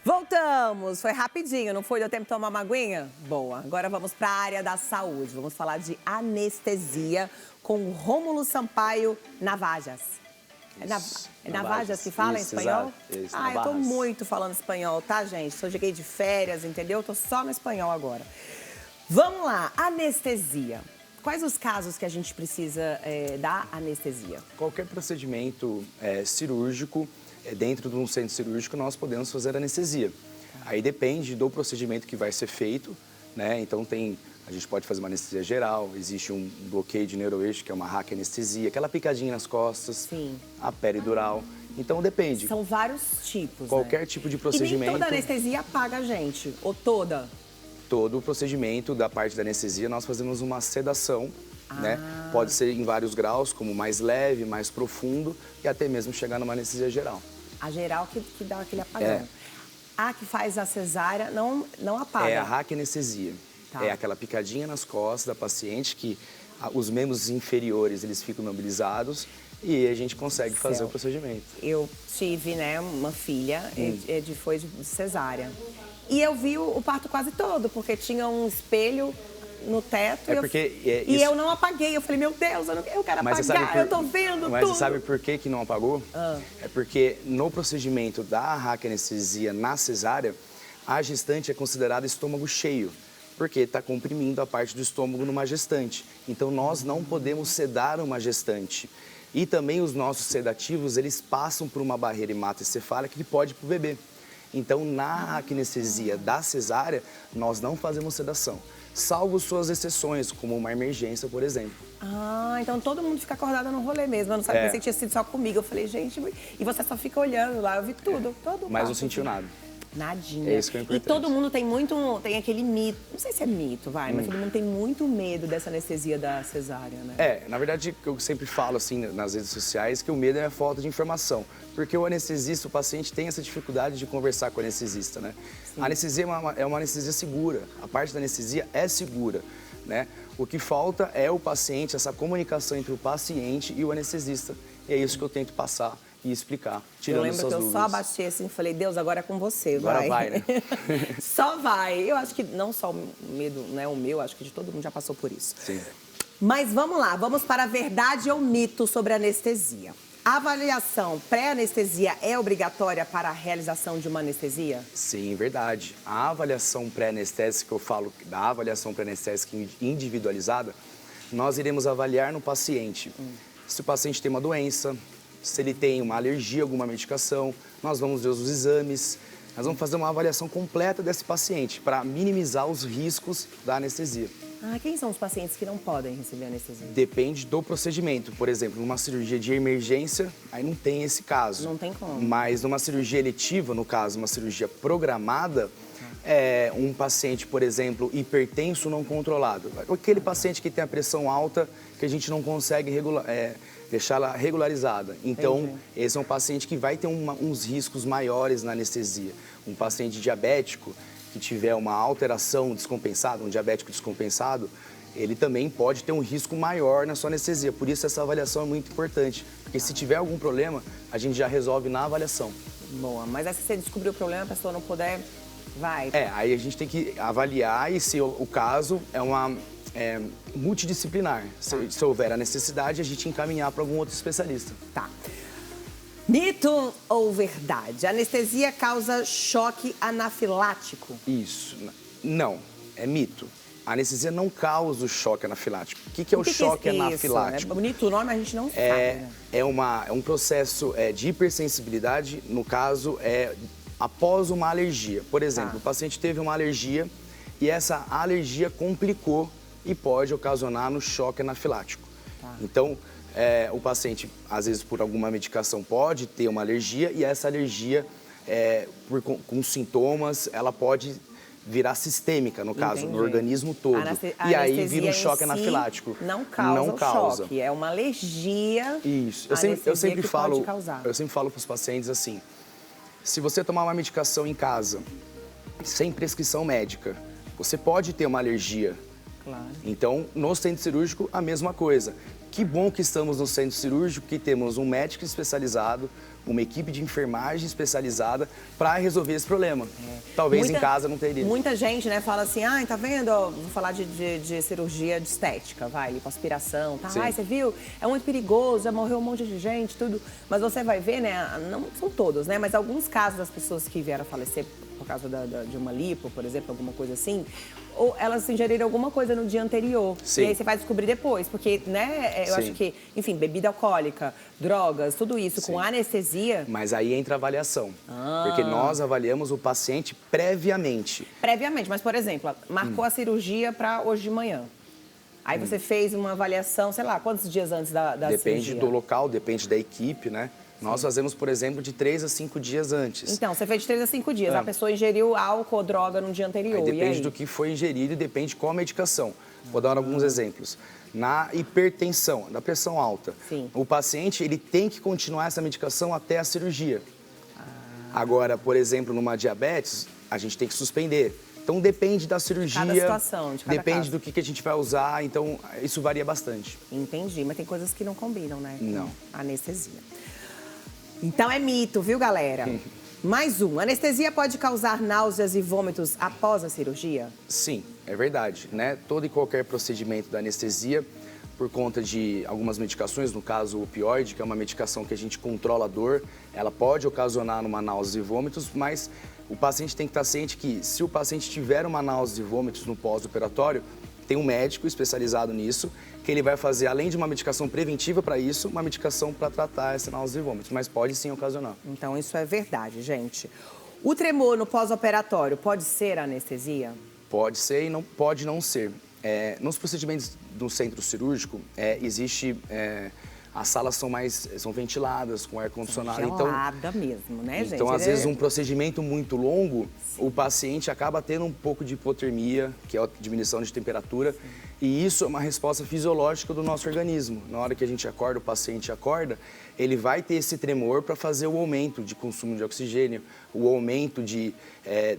Voltamos! Foi rapidinho, não foi? Deu tempo de tomar uma aguinha? Boa. Agora vamos para a área da saúde. Vamos falar de anestesia com o Rômulo Sampaio Navajas. É Navajas que fala em espanhol? Isso, eu tô muito falando espanhol, tá, gente? Só cheguei de férias, entendeu? Tô só no espanhol agora. Vamos lá, anestesia. Quais os casos que a gente precisa da anestesia? Qualquer procedimento cirúrgico, dentro de um centro cirúrgico, nós podemos fazer anestesia. Aí depende do procedimento que vai ser feito, né? Então a gente pode fazer uma anestesia geral, existe um bloqueio de neuroeixo, que é uma raquianestesia, aquela picadinha nas costas, sim, a peridural. Então depende. São vários tipos, Qualquer tipo de procedimento. E nem toda anestesia apaga a gente, ou toda? Todo o procedimento da parte da anestesia, nós fazemos uma sedação, né? Pode ser em vários graus, como mais leve, mais profundo e até mesmo chegar numa anestesia geral. A geral que dá aquele apagão. A que faz a cesárea não apaga. É a raquianestesia. Tá. É aquela picadinha nas costas da paciente que os membros inferiores eles ficam imobilizados e a gente consegue fazer o procedimento. Eu tive, né, uma filha, foi de cesárea. E eu vi o parto quase todo, porque tinha um espelho no teto e eu não apaguei. Eu falei, meu Deus, eu quero apagar, eu tô vendo tudo. Mas você sabe por que não apagou? É porque no procedimento da raquianestesia na cesárea, a gestante é considerada estômago cheio, porque está comprimindo a parte do estômago numa gestante. Então nós não podemos sedar uma gestante. E também os nossos sedativos, eles passam por uma barreira hematoencefálica que pode ir para o bebê. Então, na raquianestesia da cesárea, nós não fazemos sedação, salvo suas exceções, como uma emergência, por exemplo. Então todo mundo fica acordado no rolê mesmo. Eu não sabia que tinha sido só comigo. Eu falei, gente, e você só fica olhando lá. Eu vi tudo, todo. Mas não sentiu nada. Nadinha. É isso que é importante. E todo mundo tem aquele mito, não sei se é mito, mas todo mundo tem muito medo dessa anestesia da cesárea, né? Na verdade, eu sempre falo assim nas redes sociais que o medo é a falta de informação. Porque o anestesista, o paciente tem essa dificuldade de conversar com o anestesista, né? Sim. A anestesia é uma anestesia segura, a parte da anestesia é segura, né? O que falta é o paciente, essa comunicação entre o paciente e o anestesista. E é isso que eu tento passar e explicar, tirando essas dúvidas. Eu lembro que eu só abaixei assim e falei, Deus, agora é com você, vai. Agora vai, né? Só vai. Eu acho que não só o medo, né, o meu, acho que de todo mundo já passou por isso. Sim. Mas vamos lá, vamos para a verdade ou mito sobre anestesia. A avaliação pré-anestesia é obrigatória para a realização de uma anestesia? Sim, verdade. A avaliação pré-anestésica, eu falo da avaliação pré-anestésica individualizada, nós iremos avaliar no paciente. Se o paciente tem uma doença, se ele tem uma alergia a alguma medicação, nós vamos ver os exames, nós vamos fazer uma avaliação completa desse paciente para minimizar os riscos da anestesia. Quem são os pacientes que não podem receber anestesia? Depende do procedimento. Por exemplo, numa cirurgia de emergência, aí não tem esse caso. Não tem como. Mas numa cirurgia eletiva, no caso, uma cirurgia programada, um paciente, por exemplo, hipertenso não controlado. Aquele paciente que tem a pressão alta, que a gente não consegue deixá-la regularizada. Então, entendi. Esse é um paciente que vai ter uns riscos maiores na anestesia. Um paciente diabético que tiver uma alteração descompensada, um diabético descompensado, ele também pode ter um risco maior na sua anestesia. Por isso, essa avaliação é muito importante. Porque se tiver algum problema, a gente já resolve na avaliação. Boa, mas aí se você descobrir o problema, a pessoa não puder, vai. Aí a gente tem que avaliar e se o caso é uma multidisciplinar. Se houver a necessidade, a gente encaminhar para algum outro especialista. Tá. Mito ou verdade? A anestesia causa choque anafilático? Isso. Não, é mito. A anestesia não causa o choque anafilático. O que é o choque anafilático? É bonito o nome, mas a gente não sabe. Né? É um processo de hipersensibilidade, no caso, após uma alergia. Por exemplo, o paciente teve uma alergia e essa alergia complicou e pode ocasionar no choque anafilático. Então, o paciente, às vezes, por alguma medicação, pode ter uma alergia e essa alergia, com sintomas, ela pode virar sistêmica, no caso, no organismo todo. E aí vira um choque anafilático. Não causa choque, é uma alergia. Isso. Eu sempre falo para os pacientes assim, se você tomar uma medicação em casa, sem prescrição médica, você pode ter uma alergia. Claro. Então, no centro cirúrgico, a mesma coisa. que bom que estamos no centro cirúrgico, que temos um médico especializado, uma equipe de enfermagem especializada para resolver esse problema. Talvez em casa não teria. Muita gente, né, fala assim, tá vendo, vou falar de cirurgia de estética, lipoaspiração, tá? Você viu? É muito perigoso, já morreu um monte de gente, tudo. Mas você vai ver, né, não são todos, né, mas alguns casos das pessoas que vieram a falecer por causa de uma lipo, por exemplo, alguma coisa assim, ou elas ingeriram alguma coisa no dia anterior. Sim. E aí você vai descobrir depois, porque, né, eu acho que, enfim, bebida alcoólica, drogas, tudo isso com anestesia... Mas aí entra a avaliação, porque nós avaliamos o paciente previamente. Previamente, mas, por exemplo, marcou a cirurgia para hoje de manhã. Aí você fez uma avaliação, sei lá, quantos dias antes da cirurgia? Depende do local, depende da equipe, né? Nós fazemos, por exemplo, de 3 a 5 dias antes. Então, você fez de 3 a 5 dias. A pessoa ingeriu álcool ou droga no dia anterior. Aí depende do que foi ingerido e depende qual a medicação. Vou dar alguns exemplos. Na hipertensão, da pressão alta, o paciente ele tem que continuar essa medicação até a cirurgia. Agora, por exemplo, numa diabetes, a gente tem que suspender. Então, depende da cirurgia, cada situação, de cada depende caso. do que a gente vai usar, então isso varia bastante. Entendi, mas tem coisas que não combinam, né? Não. Com anestesia. Então é mito, viu, galera? Mais um. Anestesia pode causar náuseas e vômitos após a cirurgia? Sim, é verdade, né? Todo e qualquer procedimento da anestesia, por conta de algumas medicações, no caso o opioide, que é uma medicação que a gente controla a dor, ela pode ocasionar uma náusea e vômitos, mas o paciente tem que estar ciente que se o paciente tiver uma náusea e vômitos no pós-operatório, tem um médico especializado nisso, que ele vai fazer, além de uma medicação preventiva para isso, uma medicação para tratar essa náusea e vômitos, mas pode sim ocasionar. Então, isso é verdade, gente. O tremor no pós-operatório pode ser anestesia? Pode ser e não pode não ser. Nos procedimentos do centro cirúrgico, as salas são ventiladas, com ar-condicionado. Gelada mesmo, né, gente? Então, às vezes, um procedimento muito longo, o paciente acaba tendo um pouco de hipotermia, que é a diminuição de temperatura, e isso é uma resposta fisiológica do nosso organismo. Na hora que a gente acorda, o paciente acorda, ele vai ter esse tremor para fazer o aumento de consumo de oxigênio, o aumento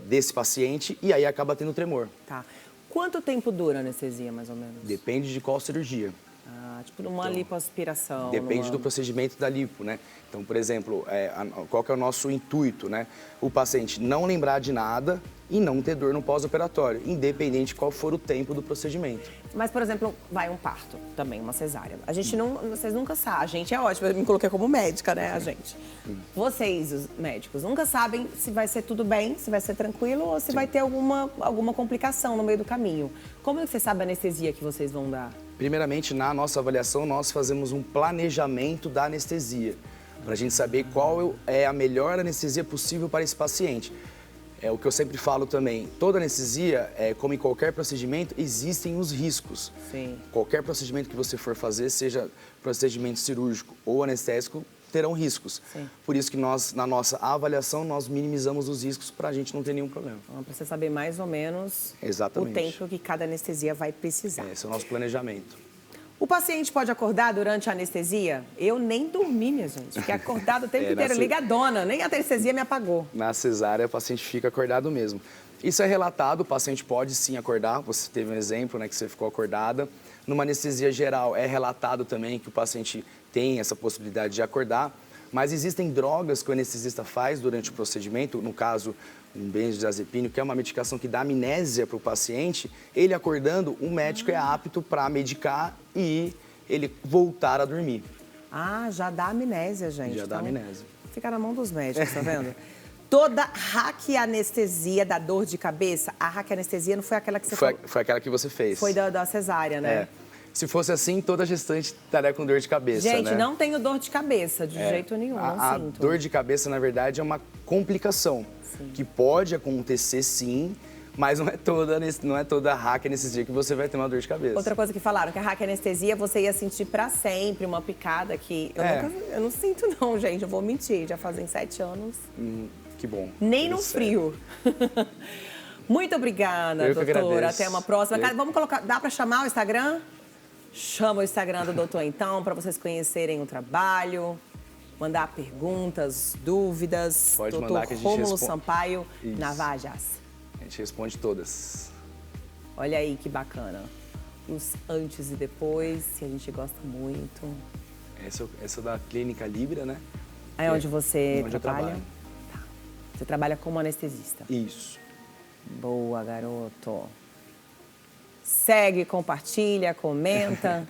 desse paciente, e aí acaba tendo tremor. Tá. Quanto tempo dura a anestesia, mais ou menos? Depende de qual cirurgia. Tipo numa lipoaspiração. Depende do procedimento da lipo, né? Então, por exemplo, qual que é o nosso intuito, né? O paciente não lembrar de nada e não ter dor no pós-operatório, independente de qual for o tempo do procedimento. Mas, por exemplo, vai um parto também, uma cesárea. A gente não, vocês nunca sabem, a gente é ótimo, eu me coloquei como médica, né, a gente. Vocês, os médicos, nunca sabem se vai ser tudo bem, se vai ser tranquilo ou se vai ter alguma complicação no meio do caminho. Como é que você sabe a anestesia que vocês vão dar? Primeiramente, na nossa avaliação, nós fazemos um planejamento da anestesia, para a gente saber qual é a melhor anestesia possível para esse paciente. É o que eu sempre falo também, toda anestesia, como em qualquer procedimento, existem os riscos. Sim. Qualquer procedimento que você for fazer, seja procedimento cirúrgico ou anestésico, terão riscos. Sim. Por isso que nós, na nossa avaliação, nós minimizamos os riscos para a gente não ter nenhum problema. Então, para você saber mais ou menos o tempo que cada anestesia vai precisar. Esse é o nosso planejamento. O paciente pode acordar durante a anestesia? Eu nem dormi, minha gente. Fiquei acordada o tempo inteiro, ligadona. Nem a anestesia me apagou. Na cesárea, o paciente fica acordado mesmo. Isso é relatado, o paciente pode sim acordar. Você teve um exemplo, né, que você ficou acordada. Numa anestesia geral, é relatado também que o paciente tem essa possibilidade de acordar. Mas existem drogas que o anestesista faz durante o procedimento, no caso, um benzodiazepínio, que é uma medicação que dá amnésia para o paciente. Ele acordando, o médico é apto para medicar e ele voltar a dormir. Ah, já dá amnésia, gente. Já dá amnésia. Fica na mão dos médicos, tá vendo? Toda raquianestesia dá dor de cabeça? A raquianestesia não foi aquela que você falou? Foi aquela que você fez. Foi da cesárea, né? Se fosse assim, toda gestante estaria com dor de cabeça, Gente, né? não tenho dor de cabeça, de jeito nenhum, não sinto. A dor de cabeça, na verdade, é uma complicação, que pode acontecer, sim, mas não é toda raquianestesia que você vai ter uma dor de cabeça. Outra coisa que falaram, que a raquianestesia você ia sentir pra sempre, uma picada que... Eu não sinto não, gente, eu vou mentir, já fazem 7 anos. Que bom. Nem no frio. Muito obrigada, doutora. Até uma próxima. Vamos colocar, dá pra chamar o Instagram? Chama o Instagram do doutor, então, para vocês conhecerem o trabalho, mandar perguntas, dúvidas. Pode mandar que a gente responde. Rômulo Sampaio, Navajas. A gente responde todas. Olha aí que bacana. os antes e depois, que a gente gosta muito. Essa da Clínica Libra, né? É onde você onde trabalha? eu trabalho. Tá. Você trabalha como anestesista? Isso. Boa, garoto. Segue, compartilha, comenta.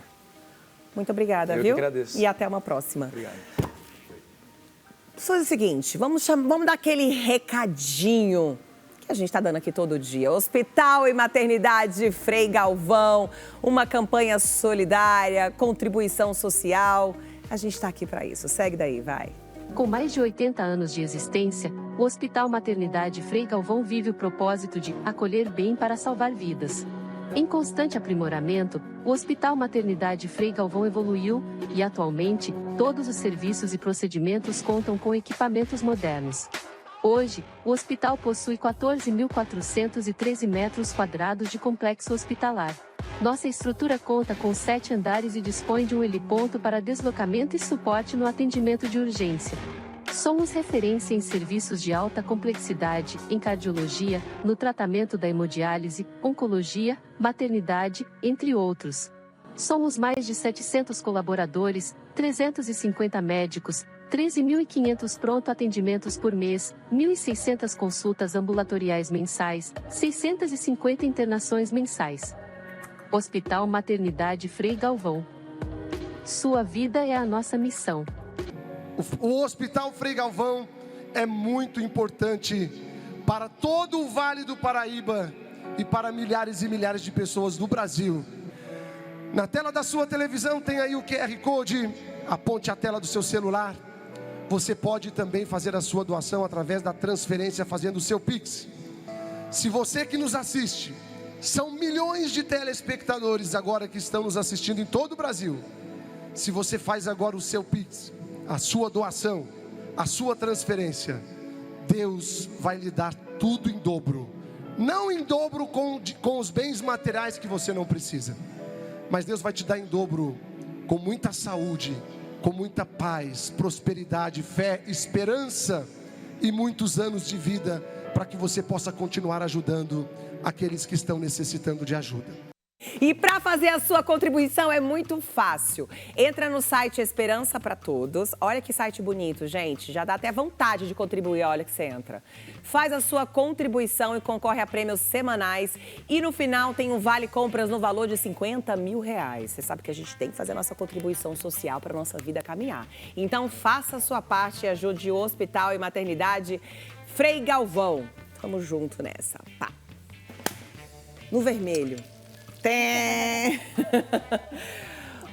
Muito obrigada, Eu viu? que agradeço. E até uma próxima. Obrigado. Vamos fazer o seguinte, vamos dar aquele recadinho que a gente está dando aqui todo dia. Hospital e Maternidade Frei Galvão, uma campanha solidária, contribuição social. A gente está aqui para isso. Segue daí, vai. Com mais de 80 anos de existência, o Hospital Maternidade Frei Galvão vive o propósito de acolher bem para salvar vidas. Em constante aprimoramento, o Hospital Maternidade Frei Galvão evoluiu e, atualmente, todos os serviços e procedimentos contam com equipamentos modernos. Hoje, o hospital possui 14.413 metros quadrados de complexo hospitalar. Nossa estrutura conta com 7 andares e dispõe de um heliponto para deslocamento e suporte no atendimento de urgência. Somos referência em serviços de alta complexidade, em cardiologia, no tratamento da hemodiálise, oncologia, maternidade, entre outros. Somos mais de 700 colaboradores, 350 médicos, 13.500 pronto atendimentos por mês, 1.600 consultas ambulatoriais mensais, 650 internações mensais. Hospital Maternidade Frei Galvão. Sua vida é a nossa missão. O Hospital Frei Galvão é muito importante para todo o Vale do Paraíba e para milhares e milhares de pessoas do Brasil. Na tela da sua televisão tem aí o QR Code, aponte a tela do seu celular. Você pode também fazer a sua doação através da transferência fazendo o seu Pix. Se você que nos assiste, são milhões de telespectadores agora que estão nos assistindo em todo o Brasil. Se você faz agora o seu Pix, a sua doação, a sua transferência, Deus vai lhe dar tudo em dobro. Não em dobro com os bens materiais que você não precisa, mas Deus vai te dar em dobro com muita saúde, com muita paz, prosperidade, fé, esperança e muitos anos de vida para que você possa continuar ajudando aqueles que estão necessitando de ajuda. E para fazer a sua contribuição é muito fácil. Entra no site Esperança para Todos. Olha que site bonito, gente. Já dá até vontade de contribuir, olha que você entra. Faz a sua contribuição e concorre a prêmios semanais. E no final tem um vale compras no valor de R$50 mil. Você sabe que a gente tem que fazer a nossa contribuição social para a nossa vida caminhar. Então faça a sua parte e ajude o Hospital e Maternidade Frei Galvão. Tamo junto nessa. Pá. No vermelho.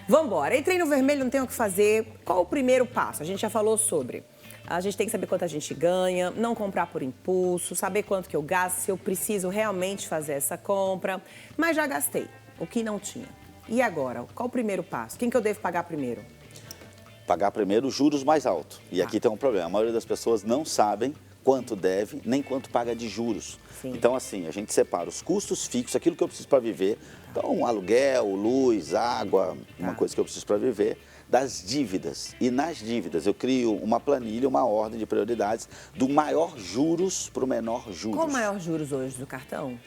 Vamos embora. Entrei no vermelho, não tenho o que fazer. Qual o primeiro passo? A gente já falou sobre. A gente tem que saber quanto a gente ganha, não comprar por impulso, saber quanto que eu gasto, se eu preciso realmente fazer essa compra. Mas já gastei, o que não tinha. E agora? Qual o primeiro passo? Quem que eu devo pagar primeiro? Pagar primeiro os juros mais altos. E aqui tem um problema. A maioria das pessoas não sabem quanto deve, nem quanto paga de juros. Sim. Então, assim, a gente separa os custos fixos, aquilo que eu preciso para viver. Então, aluguel, luz, água, uma coisa que eu preciso para viver, das dívidas. E nas dívidas, eu crio uma planilha, uma ordem de prioridades do maior juros para o menor juros. Qual o maior juros hoje do cartão?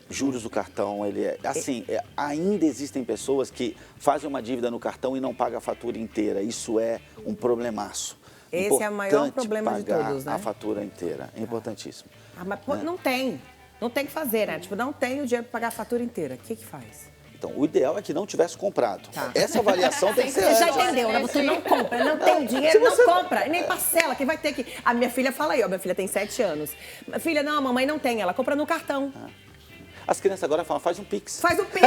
Juros do cartão, ele é assim, ainda existem pessoas que fazem uma dívida no cartão e não pagam a fatura inteira. Isso é um problemaço. Esse é o maior problema de todos, né? A fatura inteira, é importantíssimo. Ah, mas pô, não tem que fazer, né? Tipo, não tem o dinheiro para pagar a fatura inteira. O que faz? Então, o ideal é que não tivesse comprado. Tá. Essa avaliação tem que ser... Você já entendeu, né? Você não compra, não tem dinheiro, não compra. E nem parcela, quem vai ter que... A minha filha fala aí, ó, minha filha tem 7 anos. Filha, não, a mamãe não tem, ela compra no cartão. As crianças agora falam, faz um Pix. Faz um Pix.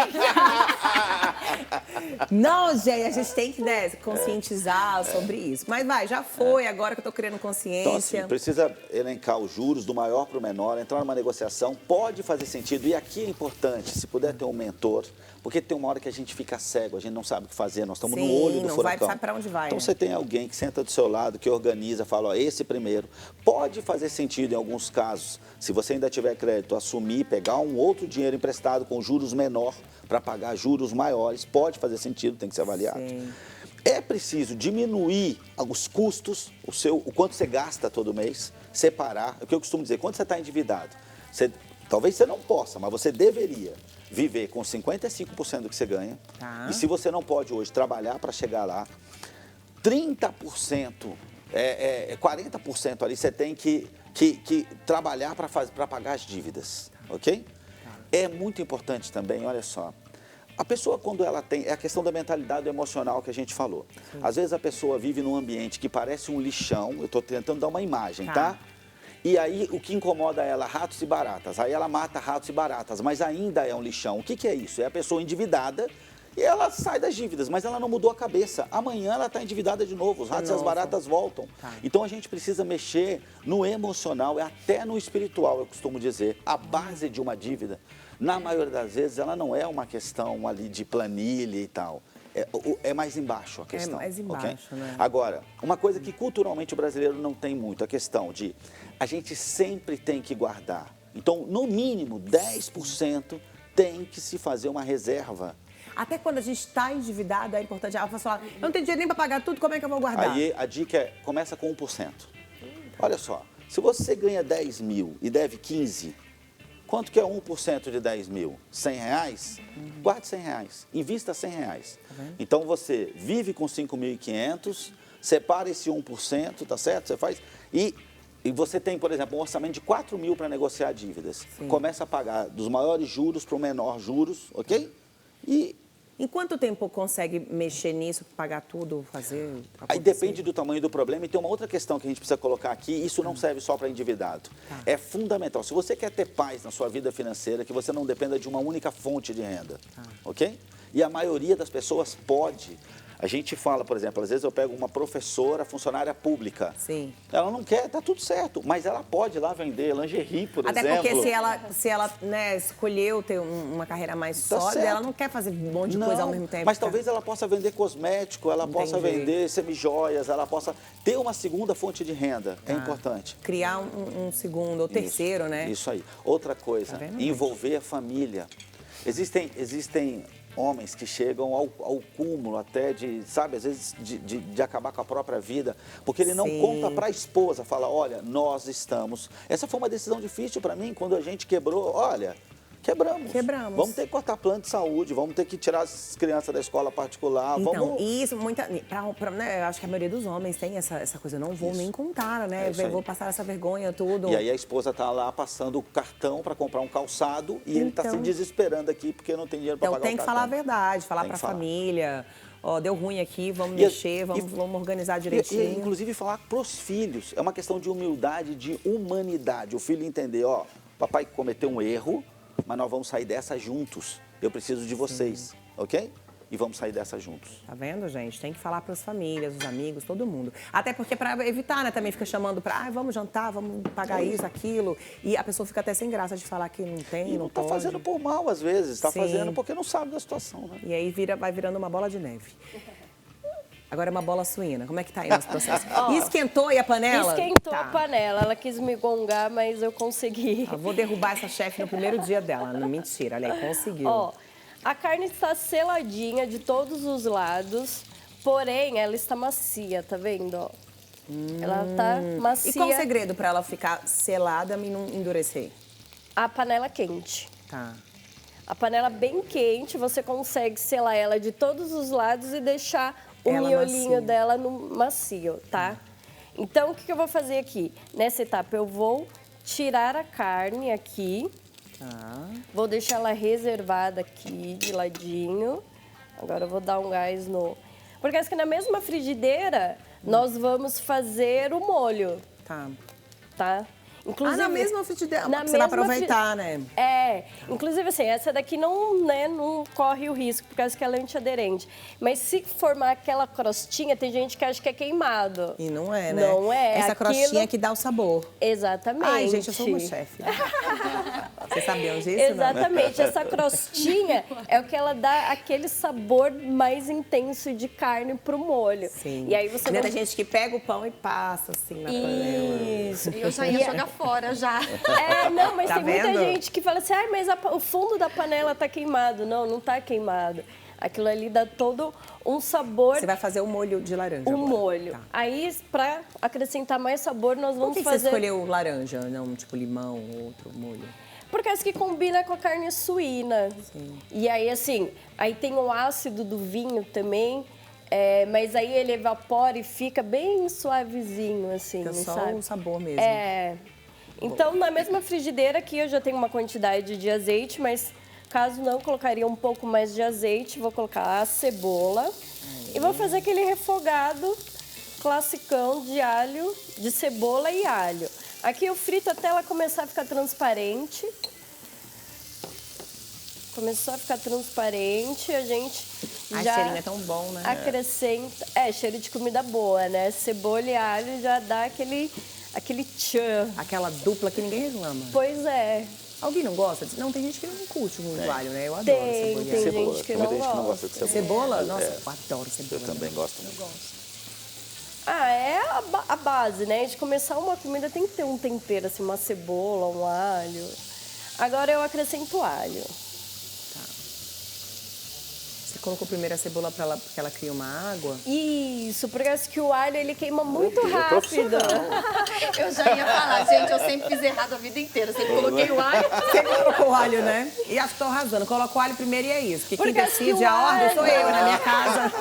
Não, gente, a gente tem que conscientizar sobre isso. Mas vai, já foi, agora que eu tô criando consciência. Então, assim, precisa elencar os juros do maior para o menor, entrar numa negociação, pode fazer sentido. E aqui é importante, se puder ter um mentor, porque tem uma hora que a gente fica cego, a gente não sabe o que fazer, nós estamos no olho do furacão. Não sabe para onde vai. Então, né? você tem alguém que senta do seu lado, que organiza, fala, ó, esse primeiro. Pode fazer sentido em alguns casos, se você ainda tiver crédito, assumir, pegar um outro dinheiro emprestado com juros menor para pagar juros maiores, pode fazer sentido, tem que ser avaliado. Sim. É preciso diminuir os custos, o quanto você gasta todo mês, separar. É o que eu costumo dizer, quando você está endividado, você Talvez você não possa, mas você deveria viver com 55% do que você ganha. Tá. E se você não pode hoje trabalhar para chegar lá, 30%, 40% ali você tem que trabalhar para pagar as dívidas, ok? É muito importante também, olha só, a pessoa quando ela tem, é a questão da mentalidade emocional que a gente falou. Sim. Às vezes a pessoa vive num ambiente que parece um lixão, eu estou tentando dar uma imagem, tá? E aí o que incomoda ela, ratos e baratas, aí ela mata ratos e baratas, mas ainda é um lixão. O que é isso? É a pessoa endividada e ela sai das dívidas, mas ela não mudou a cabeça. Amanhã ela está endividada de novo, os ratos e as baratas voltam. Então a gente precisa mexer no emocional e até no espiritual, eu costumo dizer. A base de uma dívida, na maioria das vezes, ela não é uma questão ali de planilha e tal. É mais embaixo a questão. É mais embaixo, né? Agora, uma coisa que culturalmente o brasileiro não tem muito, a questão de a gente sempre tem que guardar. Então, no mínimo, 10% tem que se fazer uma reserva. Até quando a gente está endividado, é importante. Ela fala, eu não tenho dinheiro nem para pagar tudo, como é que eu vou guardar? Aí a dica é, começa com 1%. Olha só, se você ganha 10 mil e deve 15, quanto que é 1% de 10 mil? 100 reais? Guarde 100 reais, invista 100 reais. Então você vive com 5.500, separa esse 1%, tá certo? Você faz e você tem, por exemplo, um orçamento de 4 mil para negociar dívidas. Sim. Começa a pagar dos maiores juros para o menor juros, ok? E em quanto tempo consegue mexer nisso, pagar tudo, fazer? Aí depende do tamanho do problema. E tem uma outra questão que a gente precisa colocar aqui, isso não serve só para endividado. É fundamental. Se você quer ter paz na sua vida financeira, que você não dependa de uma única fonte de renda, ok? E a maioria das pessoas pode. A gente fala, por exemplo, às vezes eu pego uma professora, funcionária pública. Sim. Ela não quer, tá tudo certo, mas ela pode ir lá vender lingerie, por exemplo. Até porque se ela né, escolheu ter uma carreira mais sólida, certo. Ela não quer fazer um monte de coisa ao mesmo tempo. Mas talvez ela possa vender cosmético, ela possa vender semijoias, ela possa ter uma segunda fonte de renda. É importante. Criar um segundo ou terceiro, né? Isso aí. Outra coisa, envolver a família. Existem homens que chegam ao cúmulo até de, sabe, às vezes de acabar com a própria vida, porque ele não conta para a esposa, fala, olha, nós estamos... Essa foi uma decisão difícil para mim, quando a gente quebrou, olha, quebramos. Vamos ter que cortar plano de saúde, vamos ter que tirar as crianças da escola particular, então, isso, né, eu acho que a maioria dos homens tem essa coisa, eu não vou nem contar, né, eu vou passar essa vergonha, tudo. E aí a esposa tá lá passando o cartão para comprar um calçado e ele tá se desesperando aqui porque não tem dinheiro para pagar o cartão. Então tem que falar a verdade, falar para a família, ó, deu ruim aqui, vamos mexer, vamos organizar direitinho. E inclusive falar pros filhos, é uma questão de humildade, de humanidade, o filho entender, ó, papai cometeu um erro, mas nós vamos sair dessa juntos. Eu preciso de vocês, ok? E vamos sair dessa juntos. Tá vendo, gente? Tem que falar para as famílias, os amigos, todo mundo. Até porque para evitar, né? Também fica chamando para, vamos jantar, vamos pagar isso, aquilo. E a pessoa fica até sem graça de falar que não tem, e não tá pode. Fazendo por mal, às vezes. Está fazendo porque não sabe da situação, né? E aí vai virando uma bola de neve. Agora é uma bola suína. Como é que tá aí nosso processo? Esquentou aí a panela? Esquentou a panela. Ela quis me gongar, mas eu consegui. Vou derrubar essa chefe no primeiro dia dela. Não, mentira, olha aí, conseguiu. Ó, a carne está seladinha de todos os lados, porém ela está macia, tá vendo? Ó? Ela tá macia. E qual o segredo para ela ficar selada e não endurecer? A panela quente. Tá. A panela bem quente, você consegue selar ela de todos os lados e deixar o miolinho dela no macio, tá? Então, o que eu vou fazer aqui? Nessa etapa, eu vou tirar a carne aqui. Tá. Vou deixar ela reservada aqui, de ladinho. Agora, eu vou dar um gás no... Porque acho que na mesma frigideira, nós vamos fazer o molho. Tá? Inclusive, na mesma frigideira, você vai aproveitar, né? Inclusive assim, essa daqui não corre o risco, por causa que ela é antiaderente. Mas se formar aquela crostinha, tem gente que acha que é queimado. E não é, né? Não é. Essa crostinha que dá o sabor. Exatamente. Ai, gente, eu sou uma chefe. Vocês sabiam disso? Exatamente. Não? Essa crostinha é o que ela dá aquele sabor mais intenso de carne pro molho. Sim. E aí você tem gente que pega o pão e passa assim na panela. Isso. Eu já ia jogar fora já. Não, mas tem muita gente que fala assim, mas o fundo da panela tá queimado. Não, não tá queimado. Aquilo ali dá todo um sabor. Você vai fazer o molho de laranja agora. Molho. Tá. Aí, para acrescentar mais sabor, nós vamos fazer... Por que você escolheu laranja, não tipo limão ou outro molho? Porque essa que combina com a carne suína. Sim. E aí, assim, aí tem o ácido do vinho também, mas aí ele evapora e fica bem suavezinho, assim, fica só sabe? o sabor mesmo. Então, na mesma frigideira aqui, eu já tenho uma quantidade de azeite, mas caso não, colocaria um pouco mais de azeite. Vou colocar a cebola e vou fazer aquele refogado classicão de alho, de cebola e alho. Aqui eu frito até ela começar a ficar transparente. Começou a ficar transparente, a gente já... O cheirinho é tão bom, né? Acrescenta... cheiro de comida boa, né? Cebola e alho já dá aquele tchan. Aquela dupla que ninguém reclama. Pois é. Alguém não gosta? Não, tem gente que não curte muito alho, né? Eu adoro cebola. Tem gente que não gosta de cebola. Cebola? Nossa, eu adoro cebola. Eu também gosto muito. Eu gosto. É a base, né? De começar uma comida tem que ter um tempero, assim, uma cebola, um alho. Agora eu acrescento alho. Você colocou primeiro a cebola porque ela cria uma água? Isso, porque acho que o alho ele queima muito rápido. Eu já ia falar, gente, eu sempre fiz errado a vida inteira. Sempre coloquei o alho. Sempre colocou o alho, né? E acho que tô arrasando. Coloca o alho primeiro e é isso. Porque quem decide que a ordem sou eu na minha casa.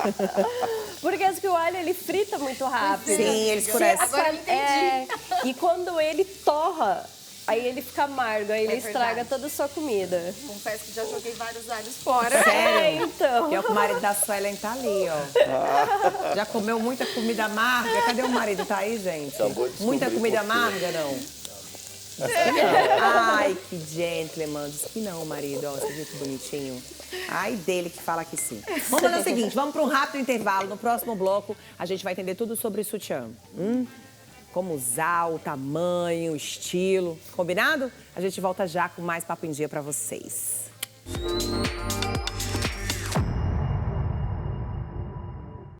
Porque acho que o alho ele frita muito rápido. Sim, ele escurece. Agora eu entendi. E quando ele torra, aí ele fica amargo, aí ele estraga toda a sua comida. Confesso que já joguei vários alhos fora. Sério? Então. Porque o marido da Suelen tá ali, ó. Já comeu muita comida amarga? Cadê o marido? Tá aí, gente? Muita comida amarga, não? Ai, que gentleman. Diz que não, marido. Ó, você viu que bonitinho? Ai, dele que fala que sim. Vamos fazer o seguinte, vamos para um rápido intervalo. No próximo bloco, a gente vai entender tudo sobre sutiã. Como usar, o tamanho, o estilo. Combinado? A gente volta já com mais Papo em Dia para vocês.